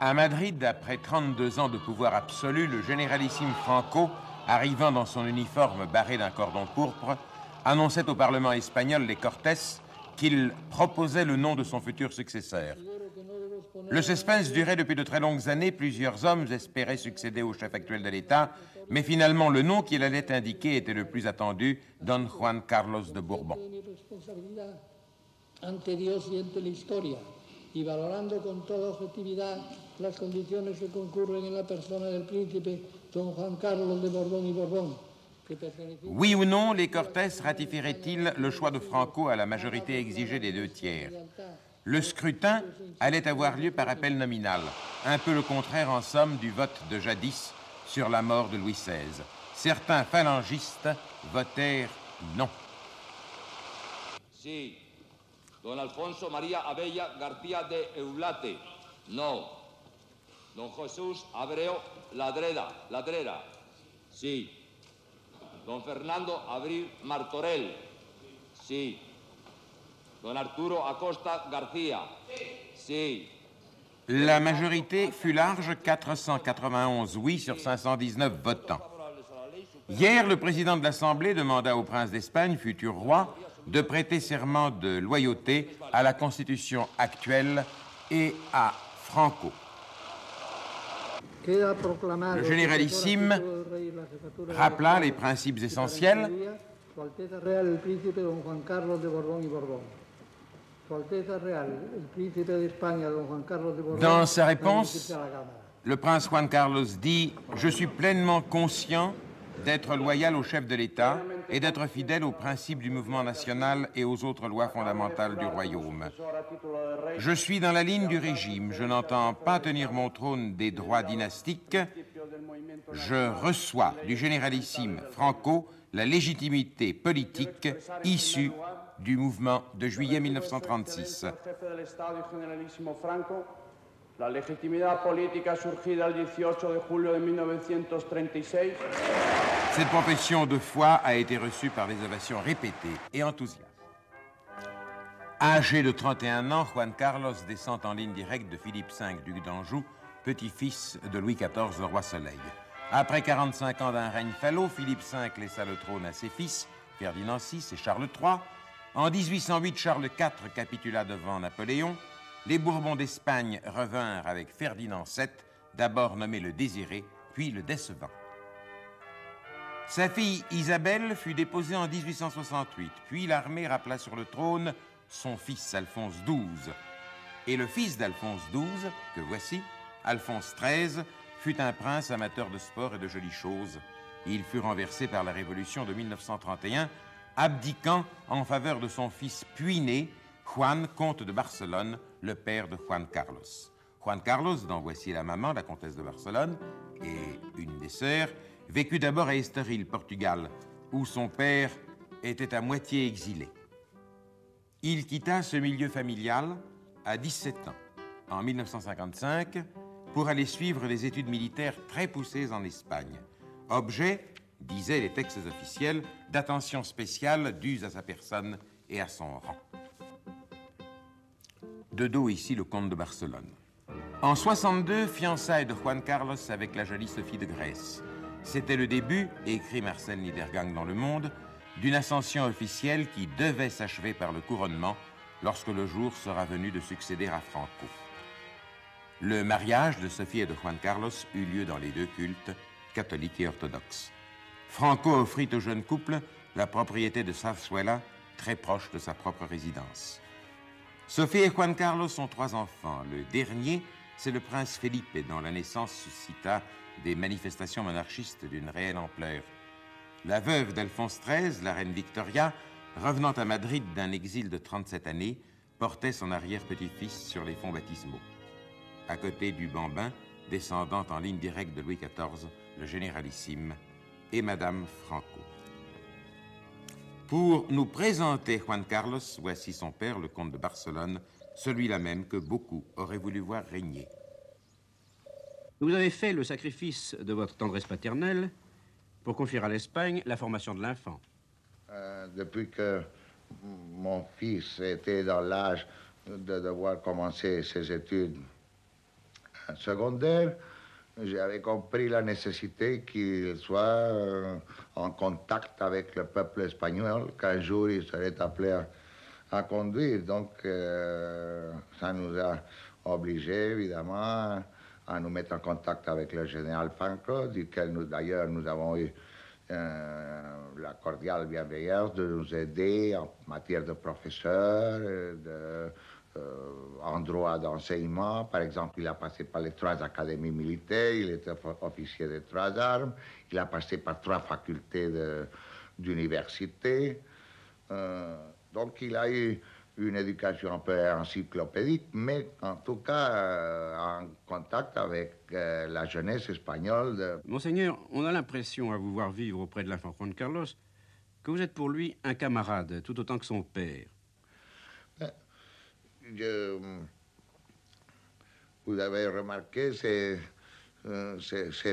À Madrid, après 32 ans de pouvoir absolu, le généralissime Franco, arrivant dans son uniforme barré d'un cordon pourpre, annonçait au Parlement espagnol, les Cortes, qu'il proposait le nom de son futur successeur. Le suspense durait depuis de très longues années. Plusieurs hommes espéraient succéder au chef actuel de l'État, mais finalement le nom qu'il allait indiquer était le plus attendu, Don Juan Carlos de Bourbon. Y valorando con toda objetividad las condiciones que concurren en la persona del príncipe don Juan Carlos de Borbón y Borbón. Oui ou non, les Cortes ratifieraient-ils le choix de Franco à la majorité exigée des 2/3? Le scrutin allait avoir lieu par appel nominal, un peu le contraire en somme du vote de jadis sur la mort de Louis XVI. Certains phalangistes votèrent non. Si. Don Alfonso María Abella García de Eulate, no. Don Jesús Abreu Ladrera, sí. Don Fernando Abril Martorell, sí. Don Arturo Acosta García, sí. La majorité fut large, 491 oui sur 519 votants. Hier, le président de l'Assemblée demanda au prince d'Espagne, futur roi, de prêter serment de loyauté à la Constitution actuelle et à Franco. Le généralissime rappela les principes essentiels. Dans sa réponse, le prince Juan Carlos dit « Je suis pleinement conscient d'être loyal au chef de l'État et d'être fidèle aux principes du mouvement national et aux autres lois fondamentales du royaume. Je suis dans la ligne du régime, je n'entends pas tenir mon trône des droits dynastiques. Je reçois du généralissime Franco la légitimité politique issue du mouvement de juillet 1936. La legitimidad política surgida el 18 de julio de 1936. Cette profession de foi a été reçue par des ovations répétées et enthousiastes. Âgé de 31 ans, Juan Carlos descend en ligne directe de Philippe V, duc d'Anjou, petit-fils de Louis XIV, le roi Soleil. Après 45 ans d'un règne falot, Philippe V laissa le trône à ses fils, Ferdinand VI et Charles III. En 1808, Charles IV capitula devant Napoléon. Les Bourbons d'Espagne revinrent avec Ferdinand VII, d'abord nommé le Désiré, puis le Décevant. Sa fille Isabelle fut déposée en 1868, puis l'armée rappela sur le trône son fils Alphonse XII. Et le fils d'Alphonse XII, que voici, Alphonse XIII, fut un prince amateur de sport et de jolies choses. Il fut renversé par la Révolution de 1931, abdiquant en faveur de son fils puis-né, Juan, comte de Barcelone, le père de Juan Carlos. Juan Carlos, dont voici la maman, la comtesse de Barcelone, et une des sœurs, vécut d'abord à Estoril, Portugal, où son père était à moitié exilé. Il quitta ce milieu familial à 17 ans, en 1955, pour aller suivre des études militaires très poussées en Espagne. Objet, disaient les textes officiels, d'attention spéciale dues à sa personne et à son rang. De dos ici le comte de Barcelone. En 62, fiançailles de Juan Carlos avec la jolie Sophie de Grèce. C'était le début, écrit Marcel Niedergang dans Le Monde, d'une ascension officielle qui devait s'achever par le couronnement lorsque le jour sera venu de succéder à Franco. Le mariage de Sophie et de Juan Carlos eut lieu dans les deux cultes, catholiques et orthodoxes. Franco offrit au jeune couple la propriété de Zarzuela, très proche de sa propre résidence. Sophie et Juan Carlos ont 3 enfants. Le dernier, c'est le prince Felipe, dont la naissance suscita des manifestations monarchistes d'une réelle ampleur. La veuve d'Alphonse XIII, la reine Victoria, revenant à Madrid d'un exil de 37 années, portait son arrière-petit-fils sur les fonds baptismaux. À côté du bambin, descendant en ligne directe de Louis XIV, le généralissime, et Madame Franco. Pour nous présenter Juan Carlos, voici son père, le comte de Barcelone, celui-là même que beaucoup auraient voulu voir régner. Vous avez fait le sacrifice de votre tendresse paternelle pour confier à l'Espagne la formation de l'enfant. Depuis que mon fils était dans l'âge de devoir commencer ses études secondaire, j'avais compris la nécessité qu'il soit en contact avec le peuple espagnol, qu'un jour il serait appelé à conduire. Donc, ça nous a obligés, évidemment, à nous mettre en contact avec le général Franco, duquel d'ailleurs nous avons eu la cordiale bienveillance de nous aider en matière de professeurs, en droit d'enseignement. Par exemple, il a passé par les 3 académies militaires, il était officier des 3 armes, il a passé par 3 facultés d'université. Donc, il a eu une éducation un peu encyclopédique, mais en tout cas en contact avec la jeunesse espagnole. Monseigneur, on a l'impression, à vous voir vivre auprès de l'enfant Juan Carlos, que vous êtes pour lui un camarade, tout autant que son père. Vous avez remarqué, c'est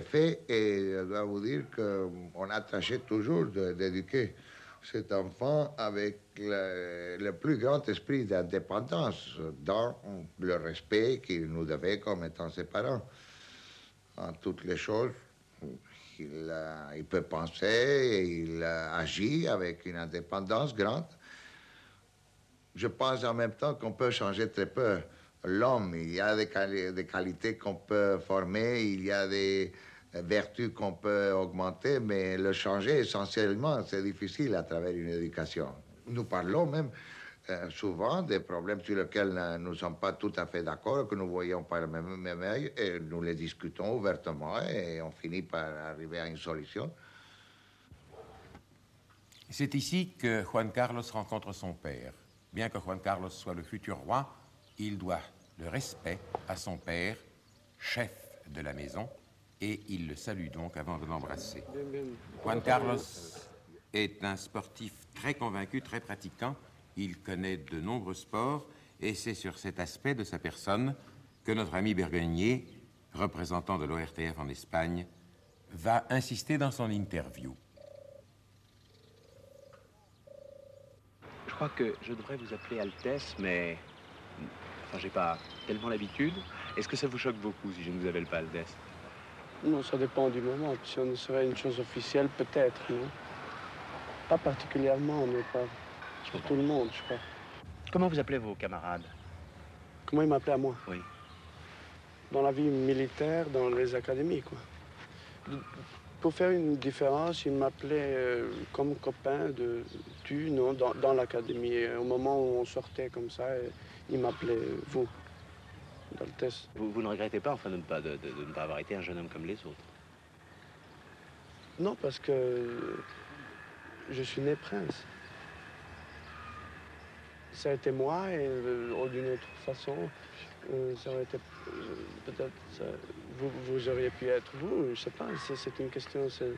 fait, et je dois vous dire qu'on a tâché toujours d'éduquer cet enfant avec le plus grand esprit d'indépendance, dans le respect qu'il nous devait comme étant ses parents. En toutes les choses, il peut penser et il agit avec une indépendance grande. Je pense en même temps qu'on peut changer très peu l'homme. Il y a des qualités qu'on peut former, il y a des vertus qu'on peut augmenter, mais le changer essentiellement, c'est difficile à travers une éducation. Nous parlons même souvent des problèmes sur lesquels nous ne sommes pas tout à fait d'accord, que nous voyons par le même œil, et nous les discutons ouvertement et on finit par arriver à une solution. C'est ici que Juan Carlos rencontre son père. Bien que Juan Carlos soit le futur roi, il doit le respect à son père, chef de la maison, et il le salue donc avant de l'embrasser. Juan Carlos est un sportif très convaincu, très pratiquant. Il connaît de nombreux sports, et c'est sur cet aspect de sa personne que notre ami Bergonier, représentant de l'ORTF en Espagne, va insister dans son interview. Je crois que je devrais vous appeler Altesse, mais... Enfin, j'ai pas tellement l'habitude. Est-ce que ça vous choque beaucoup si je ne vous appelle pas Altesse? Non, ça dépend du moment. Si on serait une chose officielle, peut-être, non? Pas particulièrement, mais pas pour tout le monde, je crois. Comment vous appelez vos camarades? Comment ils m'appelaient à moi? Oui. Dans la vie militaire, dans les académies, quoi. Pour faire une différence, ils m'appelaient comme copain de tu, non, dans l'académie. Au moment où on sortait comme ça, ils m'appelaient vous, d'Altesse. Vous ne regrettez pas, enfin, de ne pas avoir été un jeune homme comme les autres? Non, parce que je suis né prince. Ça a été moi, et d'une autre façon, ça aurait été peut-être vous auriez pu être vous, je sais pas, c'est une question, c'est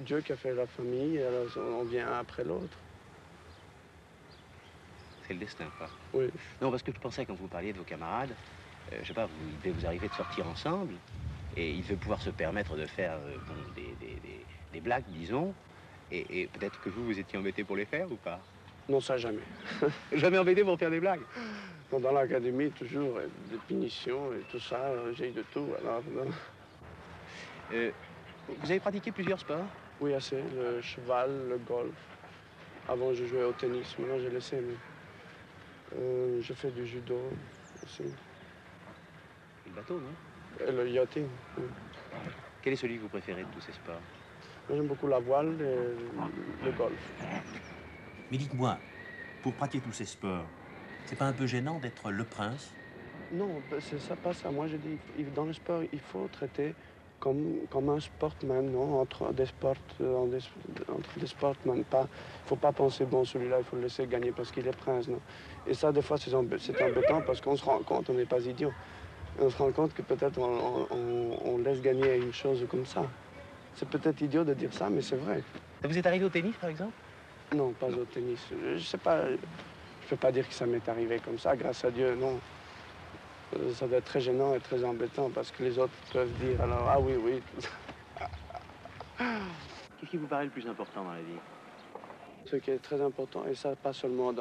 Dieu qui a fait la famille, et alors on vient après l'autre. C'est le destin, quoi. Oui. Non, parce que je pensais, quand vous parliez de vos camarades, je sais pas, il devait vous arriver de sortir ensemble, et il devait pouvoir se permettre de faire bon, des blagues, disons, et peut-être que vous étiez embêté pour les faire ou pas? Non, ça jamais. Jamais embêté pour faire des blagues? Dans l'académie, toujours, des punitions et tout ça, j'ai eu de tout. Alors, vous avez pratiqué plusieurs sports? Oui, assez. Le cheval, le golf. Avant, je jouais au tennis. Maintenant, j'ai laissé. Mais, je fais du judo aussi. Le bateau, non? Et le yachting. Oui. Quel est celui que vous préférez de tous ces sports? Moi, j'aime beaucoup la voile et le golf. Mais dites-moi, pour pratiquer tous ces sports, c'est pas un peu gênant d'être le prince? Non, ça passe à moi. Je dis, dans le sport, il faut traiter comme un sportman, non? Entre des sportmen. Il ne faut pas penser, bon, celui-là, il faut le laisser gagner parce qu'il est prince, non? Et ça, des fois, c'est embêtant parce qu'on se rend compte, on n'est pas idiot. On se rend compte que peut-être on laisse gagner une chose comme ça. C'est peut-être idiot de dire ça, mais c'est vrai. Ça vous est arrivé au tennis, par exemple? Non, pas au tennis. Je sais pas, je ne peux pas dire que ça m'est arrivé comme ça, grâce à Dieu, non. Ça doit être très gênant et très embêtant parce que les autres peuvent dire alors, ah oui. Qu'est-ce qui vous paraît le plus important dans la vie? Ce qui est très important, et ça pas seulement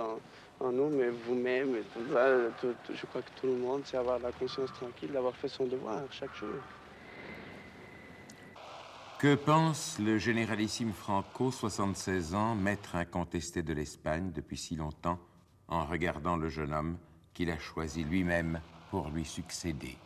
en nous, mais vous-même, je crois que tout le monde, c'est avoir la conscience tranquille d'avoir fait son devoir chaque jour. Que pense le généralissime Franco, 76 ans, maître incontesté de l'Espagne depuis si longtemps, en regardant le jeune homme qu'il a choisi lui-même pour lui succéder?